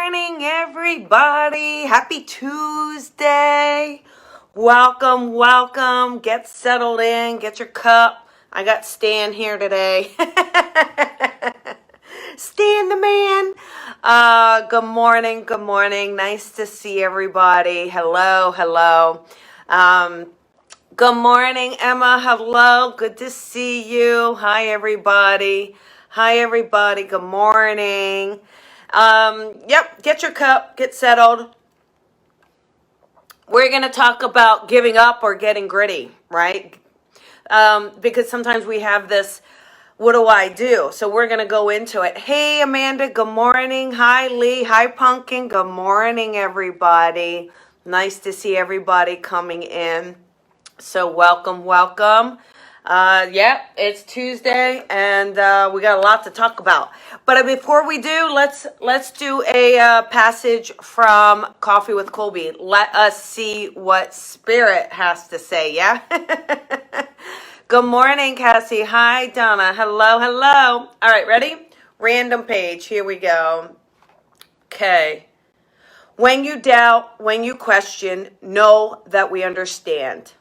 morning, everybody. Happy Tuesday. Welcome, welcome. Get settled in. Get your cup. I got Stan here today. Stan the man. Good morning, good morning. Nice to see everybody. Hello, hello. Good morning, Emma. Hello. Good to see you. Hi, everybody. Hi, everybody. Good morning. Yep, get your cup, get settled. We're going to talk about giving up or getting gritty, right? Because sometimes we have this, what do I do? So we're going to go into it. Hey, Amanda, good morning. Hi, Lee. Hi, Pumpkin. Good morning, everybody. Nice to see everybody coming in. So welcome, welcome. It's Tuesday, and we got a lot to talk about. But before we do, let's do a passage from Coffee with Colby. Let us see what Spirit has to say. Yeah. Good morning, Cassie. Hi, Donna. Hello, hello. All right, ready? Random page. Here we go. Okay. When you doubt, when you question, know that we understand.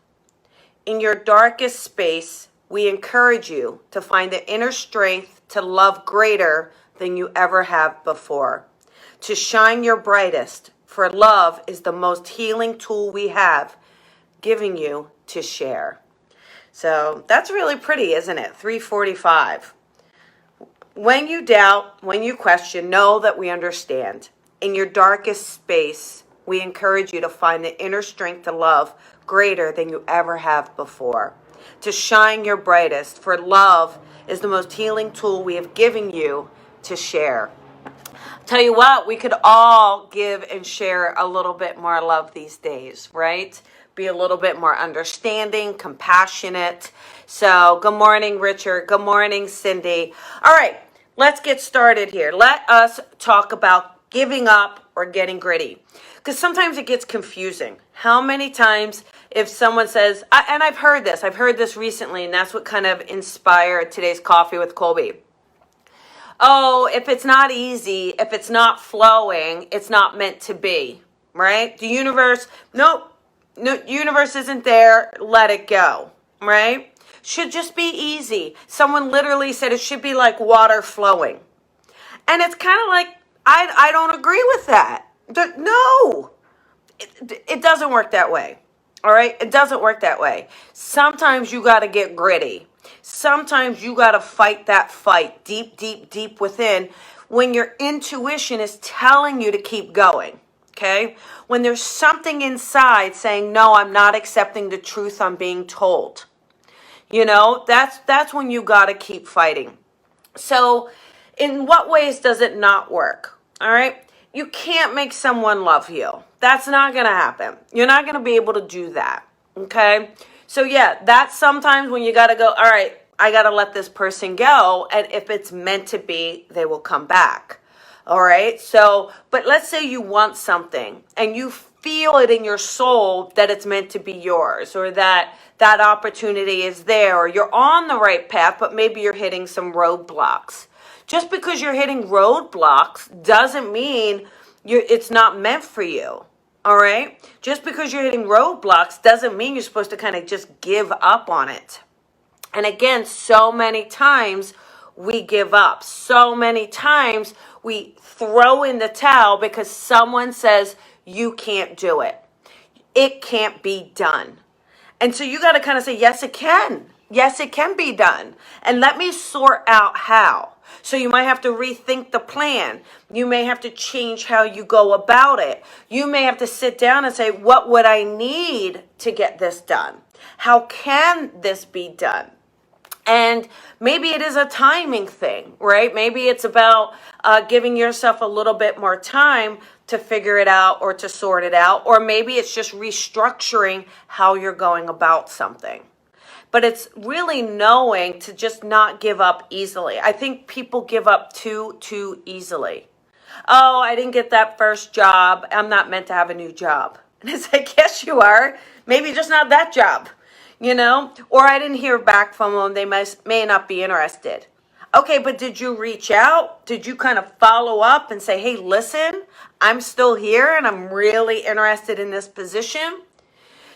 In your darkest space, we encourage you to find the inner strength to love greater than you ever have before. To shine your brightest, for love is the most healing tool we have, giving you to share. So that's really pretty, isn't it? 345. When you doubt, when you question, know that we understand. In your darkest space, we encourage you to find the inner strength to love greater than you ever have before. To shine your brightest, for love is the most healing tool we have given you to share. Tell you what, we could all give and share a little bit more love these days, right? Be a little bit more understanding, compassionate. So, good morning, Richard. Good morning, Cindy. All right, let's get started here. Let us talk about giving up or getting gritty. Because sometimes it gets confusing. How many times if someone says, and I've heard this recently, and that's what kind of inspired today's Coffee with Colby. Oh, if it's not easy, if it's not flowing, it's not meant to be, right? The universe, no, universe isn't there, let it go, right? Should just be easy. Someone literally said it should be like water flowing. And it's kind of like, I don't agree with that. No, it doesn't work that way. All right. It doesn't work that way. Sometimes you got to get gritty. Sometimes you got to fight that fight deep, deep, deep within when your intuition is telling you to keep going. Okay. When there's something inside saying, no, I'm not accepting the truth I'm being told. You know, that's when you got to keep fighting. So in what ways does it not work? All right. You can't make someone love you. That's not going to happen. You're not going to be able to do that. Okay. So yeah, that's sometimes when you got to go, all right, I got to let this person go. And if it's meant to be, they will come back. All right. So, but let's say you want something and you feel it in your soul that it's meant to be yours, or that opportunity is there, or you're on the right path, but maybe you're hitting some roadblocks. Just because you're hitting roadblocks doesn't mean it's not meant for you, all right? Just because you're hitting roadblocks doesn't mean you're supposed to kind of just give up on it. And again, so many times we give up. So many times we throw in the towel because someone says, you can't do it. It can't be done. And so you got to kind of say, yes, it can. Yes, it can be done. And let me sort out how. So you might have to rethink the plan. You may have to change how you go about it. You may have to sit down and say, what would I need to get this done? How can this be done? And maybe it is a timing thing, right? Maybe it's about giving yourself a little bit more time to figure it out or to sort it out. Or maybe it's just restructuring how you're going about something. But it's really knowing to just not give up easily. I think people give up too easily. Oh, I didn't get that first job. I'm not meant to have a new job. And it's like, yes, you are. Maybe just not that job, you know? Or I didn't hear back from them. They may not be interested. Okay, but did you reach out? Did you kind of follow up and say, hey, listen, I'm still here and I'm really interested in this position?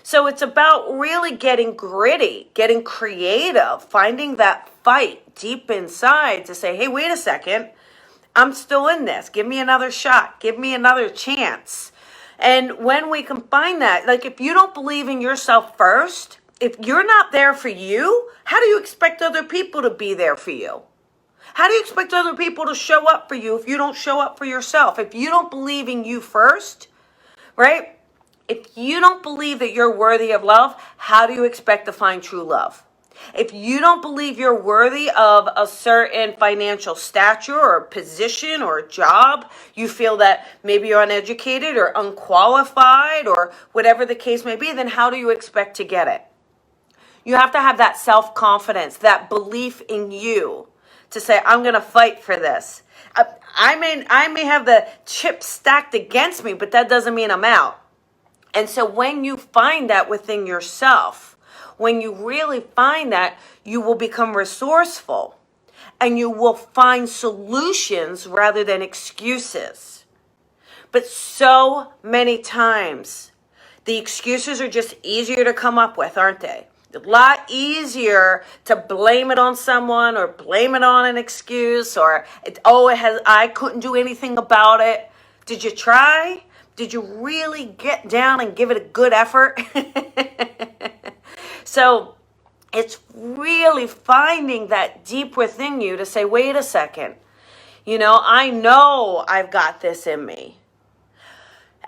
So it's about really getting gritty, getting creative, finding that fight deep inside to say, hey, wait a second, I'm still in this. Give me another shot. Give me another chance. And when we can find that, like if you don't believe in yourself first, if you're not there for you, how do you expect other people to be there for you? How do you expect other people to show up for you if you don't show up for yourself? If you don't believe in you first, right? If you don't believe that you're worthy of love, how do you expect to find true love? If you don't believe you're worthy of a certain financial stature or position or job, you feel that maybe you're uneducated or unqualified or whatever the case may be, then how do you expect to get it? You have to have that self-confidence, that belief in you to say, I'm going to fight for this. I may have the chips stacked against me, but that doesn't mean I'm out. And so when you find that within yourself, when you really find that, you will become resourceful and you will find solutions rather than excuses. But so many times, the excuses are just easier to come up with, aren't they? A lot easier to blame it on someone or blame it on an excuse or, I couldn't do anything about it. Did you try? Did you really get down and give it a good effort? So it's really finding that deep within you to say, wait a second, I know I've got this in me.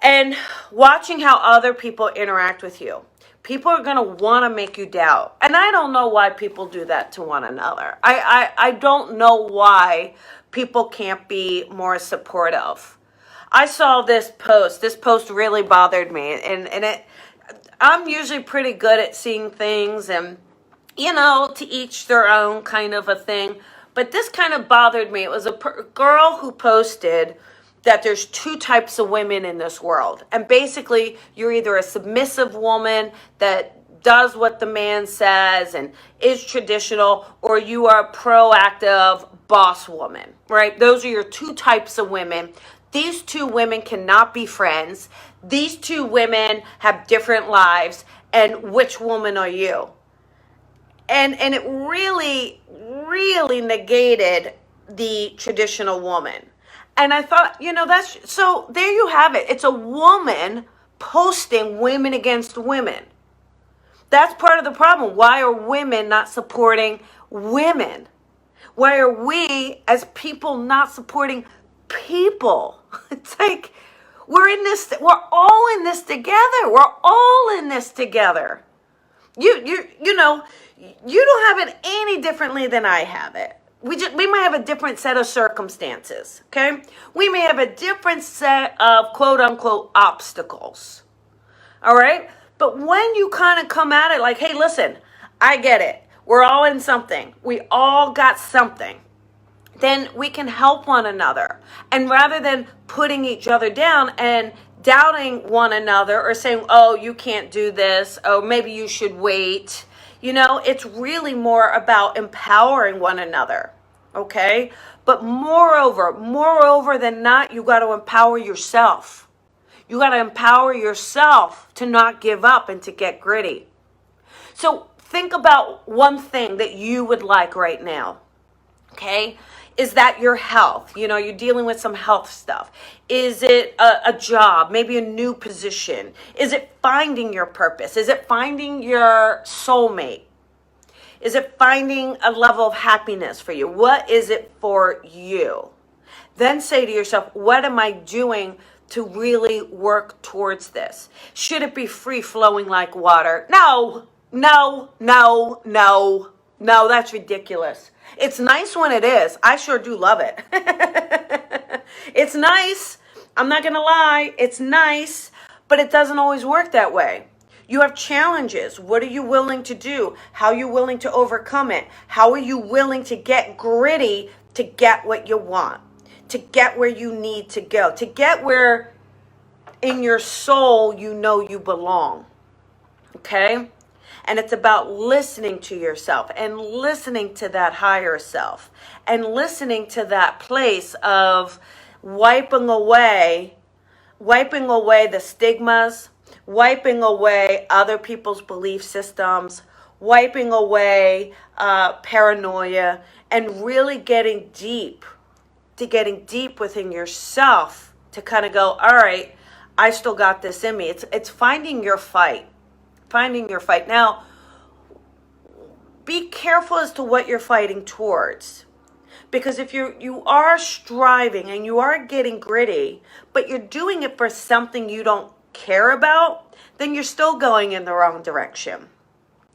And watching how other people interact with you. People are going to want to make you doubt. And I don't know why people do that to one another. I don't know why people can't be more supportive. I saw this post. This post really bothered me. And I'm usually pretty good at seeing things and, to each their own kind of a thing. But this kind of bothered me. It was a girl who posted that there's two types of women in this world. And basically, you're either a submissive woman that does what the man says and is traditional, or you are a proactive boss woman, right? Those are your two types of women. These two women cannot be friends. These two women have different lives. And which woman are you? And it really, really negated the traditional woman. And I thought, so there you have it. It's a woman posting women against women. That's part of the problem. Why are women not supporting women? Why are we as people not supporting people? It's like we're all in this together. We're all in this together. You don't have it any differently than I have it. We might have a different set of circumstances, okay? We may have a different set of quote unquote obstacles. All right? But when you kind of come at it like, hey, listen, I get it. We're all in something. We all got something. Then we can help one another. And rather than putting each other down and doubting one another or saying, oh, you can't do this. Oh, maybe you should wait. It's really more about empowering one another, okay? But moreover than not, you got to empower yourself. You got to empower yourself to not give up and to get gritty. So think about one thing that you would like right now, okay? Is that your health? You're dealing with some health stuff. Is it a job, maybe a new position? Is it finding your purpose? Is it finding your soulmate? Is it finding a level of happiness for you? What is it for you? Then say to yourself, what am I doing to really work towards this? Should it be free flowing like water? No, that's ridiculous. It's nice when it is. I sure do love it. It's nice. I'm not going to lie. It's nice, but it doesn't always work that way. You have challenges. What are you willing to do? How are you willing to overcome it? How are you willing to get gritty to get what you want? To get where you need to go? To get where in your soul you know you belong? Okay? And it's about listening to yourself and listening to that higher self and listening to that place of wiping away the stigmas, wiping away other people's belief systems, wiping away paranoia, and really getting deep within yourself to kind of go, all right, I still got this in me. It's finding your fight. Now, be careful as to what you're fighting towards. Because if you are striving and you are getting gritty, but you're doing it for something you don't care about, then you're still going in the wrong direction.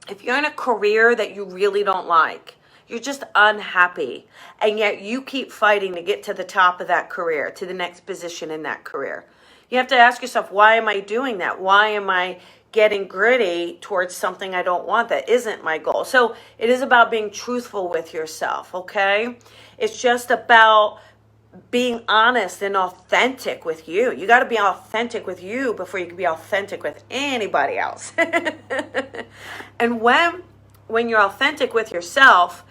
If you're in a career that you really don't like, you're just unhappy, and yet you keep fighting to get to the top of that career, to the next position in that career. You have to ask yourself, why am I doing that? Why am I getting gritty towards something I don't want that isn't my goal? So it is about being truthful with yourself, okay? It's just about being honest and authentic with you. You got to be authentic with you before you can be authentic with anybody else. And when you're authentic with yourself,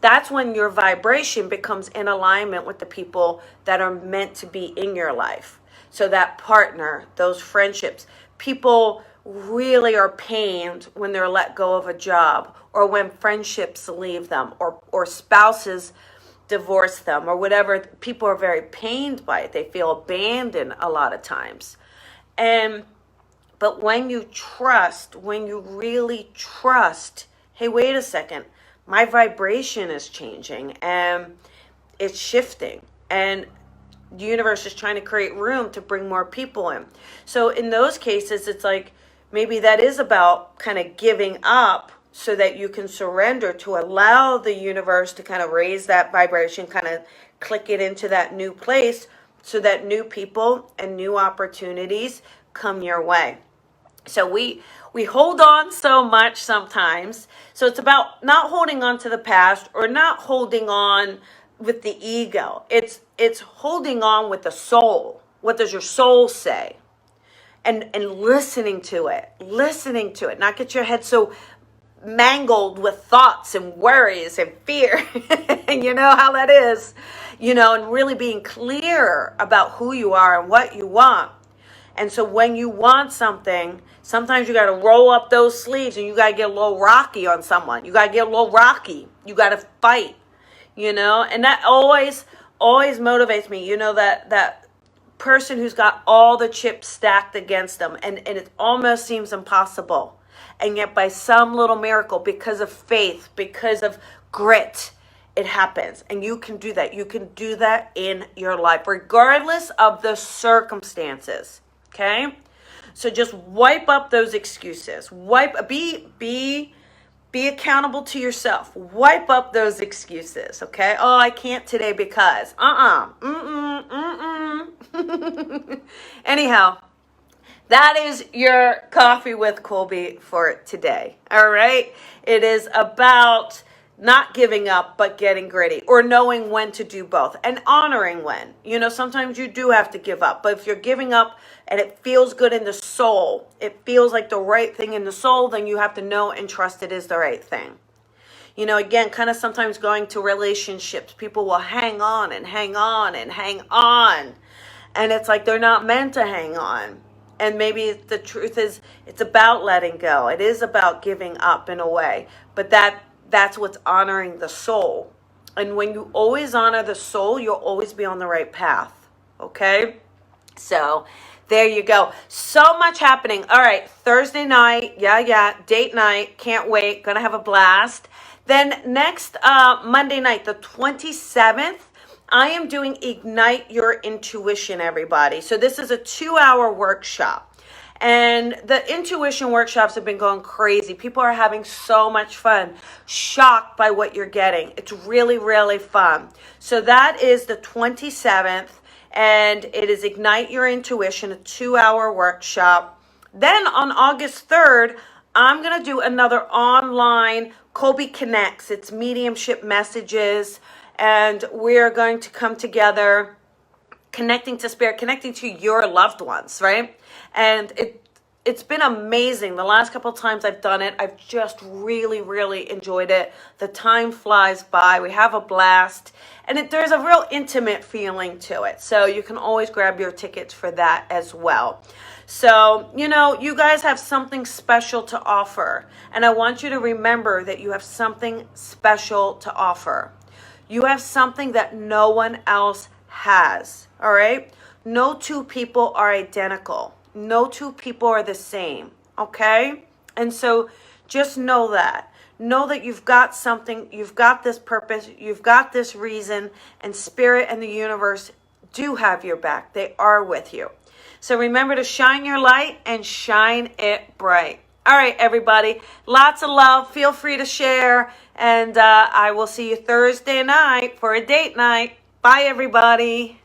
that's when your vibration becomes in alignment with the people that are meant to be in your life. So that partner, those friendships, people really are pained when they're let go of a job, or when friendships leave them, or spouses divorce them, or whatever. People are very pained by it. They feel abandoned a lot of times. But when you really trust, hey, wait a second, my vibration is changing and it's shifting, and the universe is trying to create room to bring more people in. So in those cases, it's like, maybe that is about kind of giving up so that you can surrender, to allow the universe to kind of raise that vibration, kind of click it into that new place, so that new people and new opportunities come your way. So we hold on so much sometimes. So it's about not holding on to the past, or not holding on with the ego. It's holding on with the soul. What does your soul say? And listening to it, not get your head so mangled with thoughts and worries and fear. And you know how that is, and really being clear about who you are and what you want. And so when you want something, sometimes you got to roll up those sleeves, and you got to get a little rocky on someone. You got to get a little rocky. You got to fight, and that always motivates me. That person who's got all the chips stacked against them, and it almost seems impossible. And yet by some little miracle, because of faith, because of grit, it happens. And you can do that. You can do that in your life, regardless of the circumstances. Okay? So just wipe up those excuses. Be accountable to yourself. Wipe up those excuses. Okay? Oh, I can't today because. Anyhow, that is your Coffee with Colby for today. All right? It is about not giving up, but getting gritty, or knowing when to do both, and honoring when. Sometimes you do have to give up, but if you're giving up and it feels good in the soul, it feels like the right thing in the soul, then you have to know and trust it is the right thing. Again, kind of sometimes going to relationships, people will hang on and hang on and hang on. And it's like they're not meant to hang on. And maybe the truth is, it's about letting go. It is about giving up in a way. But that's what's honoring the soul. And when you always honor the soul, you'll always be on the right path. Okay? So there you go. So much happening. All right. Thursday night. Yeah. Date night. Can't wait. Gonna have a blast. Then next Monday night, the 27th, I am doing Ignite Your Intuition, everybody. So this is a 2-hour workshop. And the intuition workshops have been going crazy. People are having so much fun, shocked by what you're getting. It's really, really fun. So that is the 27th, and it is Ignite Your Intuition, a 2-hour workshop. Then on August 3rd, I'm going to do another online Colby Connects. It's mediumship messages. And we're going to come together, connecting to spirit, connecting to your loved ones, right? And it's been amazing. The last couple of times I've done it, I've just really, really enjoyed it. The time flies by. We have a blast. And there's a real intimate feeling to it. So you can always grab your tickets for that as well. So, you guys have something special to offer. And I want you to remember that you have something special to offer. You have something that no one else has. All right? No two people are identical. No two people are the same, okay? And so just know that. Know that you've got something, you've got this purpose, you've got this reason, and Spirit and the universe do have your back. They are with you. So remember to shine your light and shine it bright. All right, everybody. Lots of love. Feel free to share. And I will see you Thursday night for a date night. Bye, everybody.